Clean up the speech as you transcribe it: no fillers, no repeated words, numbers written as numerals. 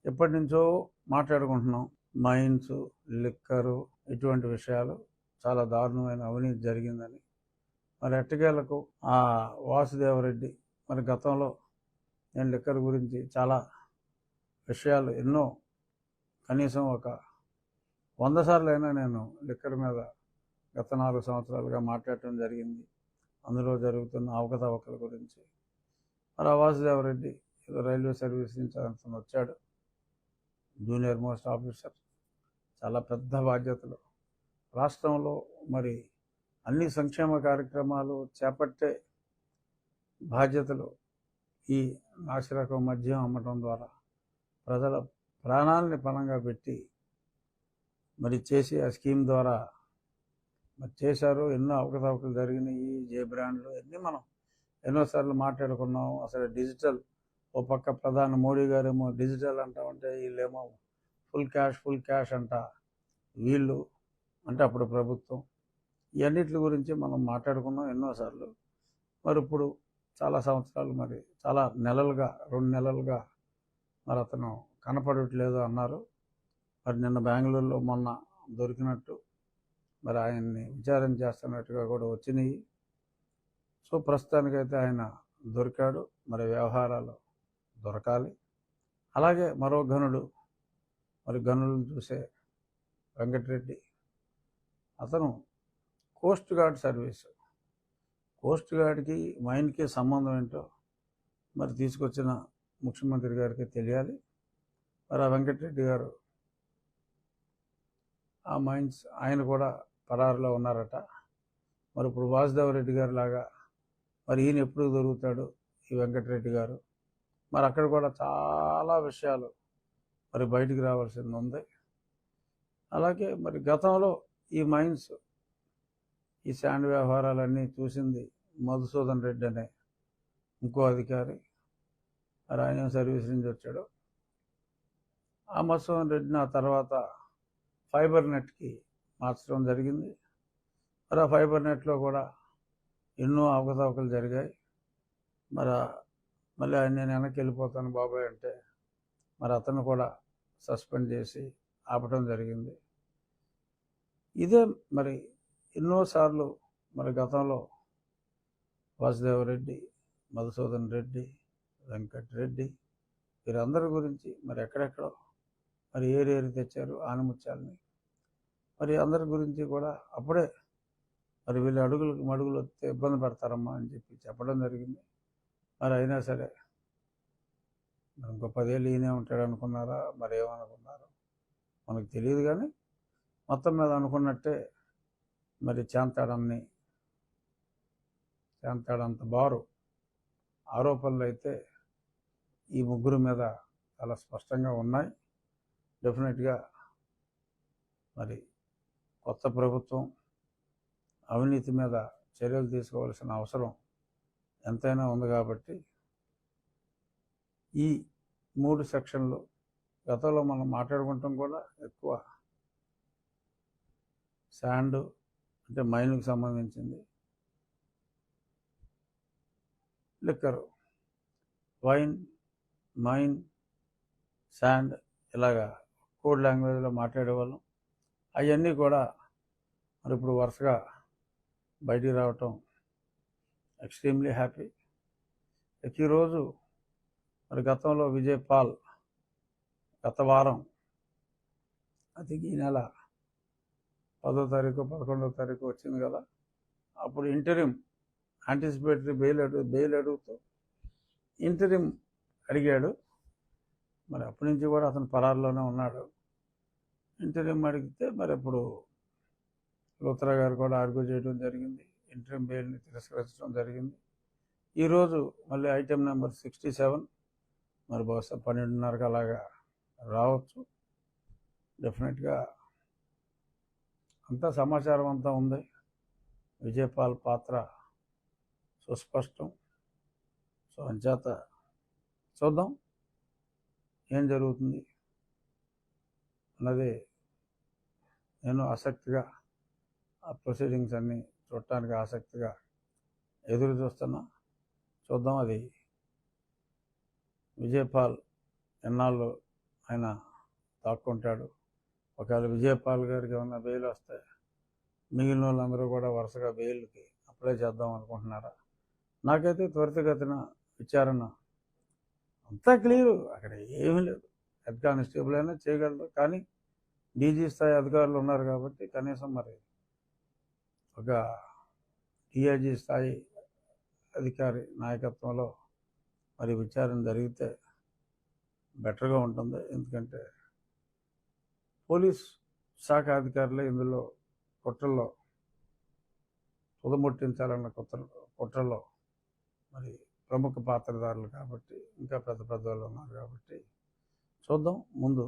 ఎప్పటి నుంచో మాట్లాడుకుంటున్నాం. మైన్స్, లిక్కరు ఇటువంటి విషయాలు చాలా దారుణమైన అవినీతి జరిగిందని. మరి ఎట్టకేలకు ఆ వాసుదేవరెడ్డి మరి గతంలో నేను లిక్కర్ గురించి చాలా విషయాలు ఎన్నో కనీసం ఒక 100 సార్లైనా నేను లిక్కర్ మీద గత 4 సంవత్సరాలుగా మాట్లాడటం జరిగింది. అందులో జరుగుతున్న అవకతవకల గురించి. మరి ఆ వాసుదేవరెడ్డి ఏదో రైల్వే సర్వీస్ నుంచి అతను వచ్చాడు, జూనియర్ మోస్ట్ ఆఫీసర్, చాలా పెద్ద బాధ్యతలు. రాష్ట్రంలో మరి అన్ని సంక్షేమ కార్యక్రమాలు చేపట్టే బాధ్యతలు ఈ నాసిరకం మద్యం అమ్మటం ద్వారా ప్రజల ప్రాణాలని పణంగా పెట్టి మరి చేసి ఆ స్కీమ్ ద్వారా మరి చేశారు. ఎన్నో అవకతవకలు జరిగినాయి. జే బ్రాండ్లు అన్నీ మనం ఎన్నోసార్లు మాట్లాడుకున్నాం. అసలు డిజిటల్, ఓ పక్క ప్రధాని మోడీ గారేమో డిజిటల్ అంటామంటే వీళ్ళేమో ఫుల్ క్యాష్ అంట. వీళ్ళు అంటే అప్పుడు ప్రభుత్వం. ఇవన్నిటి గురించి మనం మాట్లాడుకున్నాం ఎన్నోసార్లు. మరి ఇప్పుడు చాలా సంవత్సరాలు, మరి చాలా నెలలుగా, 2 నెలలుగా మరి అతను కనపడట్లేదు అన్నారు. మరి నిన్న బెంగళూరులో మొన్న దొరికినట్టు మరి ఆయన్ని విచారణ చేస్తున్నట్టుగా కూడా వచ్చినాయి. సో ప్రస్తుతానికైతే ఆయన దొరికాడు. మరి వ్యవహారాలు దొరకాలి. అలాగే మరో గనుడు, మరి గనులను చూసే వెంకటరెడ్డి, అతను కోస్ట్ గార్డ్ సర్వీసు, కోస్ట్ గార్డ్కి మైన్కి సంబంధం ఏంటో మరి తీసుకొచ్చిన ముఖ్యమంత్రి గారికి తెలియాలి. మరి ఆ వెంకటరెడ్డి గారు ఆ మైన్స్ ఆయన కూడా పరారులో ఉన్నారట. మరి ఇప్పుడు వాసుదేవరెడ్డి గారు లాగా మరి ఈయన ఎప్పుడు దొరుకుతాడు ఈ వెంకటరెడ్డి గారు? మరి అక్కడ కూడా చాలా విషయాలు మరి బయటికి రావాల్సింది ఉంది. అలాగే మరి గతంలో ఈ మైన్స్, ఈ శాండ్ వ్యవహారాలన్నీ చూసింది మధుసూదన్ రెడ్డి అనే ఇంకో అధికారి. మరి ఆయన సర్వీస్ నుంచి వచ్చాడు. ఆ మధుసూదన్ రెడ్డిని ఆ తర్వాత ఫైబర్ నెట్కి మార్చడం జరిగింది. మరి ఆ ఫైబర్ నెట్లో కూడా ఎన్నో అవకతవకలు జరిగాయి. మళ్ళీ ఆయన నేను వెనక్కి వెళ్ళిపోతాను బాబాయ్ అంటే మరి అతను కూడా సస్పెండ్ చేసి ఆపడం జరిగింది. ఇదే మరి ఎన్నోసార్లు మరి గతంలో వాసుదేవరెడ్డి, మధుసూదన్ రెడ్డి, వెంకటరెడ్డి వీరందరి గురించి మరి ఎక్కడెక్కడో మరి ఏరేరి తెచ్చారు ఆనముత్యాలని. మరి అందరి గురించి కూడా అప్పుడే మరి వీళ్ళు అడుగులకు మడుగులు వస్తే ఇబ్బంది పడతారమ్మా అని చెప్పడం జరిగింది. మరి అయినా సరే ఇంకో 10 ఏళ్ళు ఈయనే ఉంటాడు అనుకున్నారా, మరి ఏమనుకున్నారు మనకు తెలియదు. కానీ మొత్తం మీద అనుకున్నట్టే మరి చేంతాడంత బారు ఆరోపణలు అయితే ఈ ముగ్గురు మీద చాలా స్పష్టంగా ఉన్నాయి. డెఫినెట్గా మరి కొత్త ప్రభుత్వం అవినీతి మీద చర్యలు తీసుకోవాల్సిన అవసరం ఎంతైనా ఉంది. కాబట్టి ఈ 3 సెక్షన్లు గతంలో మనం మాట్లాడుకుంటాం కూడా ఎక్కువ శాండ్ అంటే మైన్కి సంబంధించింది, లిక్కరు, వైన్, మైన్, శాండ్ ఇలాగా కోడ్ లాంగ్వేజ్లో మాట్లాడేవాళ్ళం. అవన్నీ కూడా మరి ఇప్పుడు వరుసగా బయటికి రావటం ఎక్స్ట్రీమ్లీ హ్యాపీ. ఈరోజు మరి గతంలో విజయ్ పాల్ గత వారం, అది ఈ నెల 10వ తారీఖు 11వ తారీఖు వచ్చింది కదా, అప్పుడు ఇంటరిం యాంటిసిపేటరీ బెయిల్ అడుగుతూ ఇంటరిం అడిగాడు. మరి అప్పటి నుంచి కూడా అతను పరారులోనే ఉన్నాడు. ఇంటరిం అడిగితే మరి ఇప్పుడు లూత్రా గారు కూడా ఆర్గ్యూ చేయడం జరిగింది, ఇంటరిం బెయిల్ని తిరస్కరించడం జరిగింది. ఈరోజు మళ్ళీ ఐటెం నెంబర్ 67 మరి బహుశా 12:30కి అలాగా రావచ్చు. డెఫినెట్గా అంతా సమాచారం అంతా ఉంది. విజయపాల్ పాత్ర సుస్పష్టం. సో అంచేత చూద్దాం ఏం జరుగుతుంది అన్నది. నేను ఆసక్తిగా ఆ ప్రొసీడింగ్స్ అన్నీ చూడటానికి ఆసక్తిగా ఎదురు చూస్తున్నా. చూద్దాం అది విజయపాల్ ఎన్నాళ్ళు ఆయన దాక్కుంటాడు. ఒకవేళ విజయపాల్ గారికి ఏమన్నా బెయిల్ వస్తే మిగిలిన వాళ్ళందరూ కూడా వరుసగా బెయిల్కి అప్లై చేద్దాం అనుకుంటున్నారా? నాకైతే త్వరితగతిన విచారణ అంతా క్లియర్, అక్కడ ఏమీ లేదు. హెడ్ కానిస్టేబుల్ అయినా చేయగలరు, కానీ డీజీ స్థాయి అధికారులు ఉన్నారు కాబట్టి కనీసం మరి ఒక డిఐజీ స్థాయి అధికారి నాయకత్వంలో మరి విచారణ జరిగితే బెటర్గా ఉంటుంది. ఎందుకంటే పోలీస్ శాఖ అధికారులే ఇందులో కుట్రల్లో తుదముట్టించాలన్న కుట్రల్లో మరి ప్రముఖ పాత్రధారులు కాబట్టి, ఇంకా పెద్ద పెద్ద వాళ్ళు ఉన్నారు కాబట్టి చూద్దాం ముందు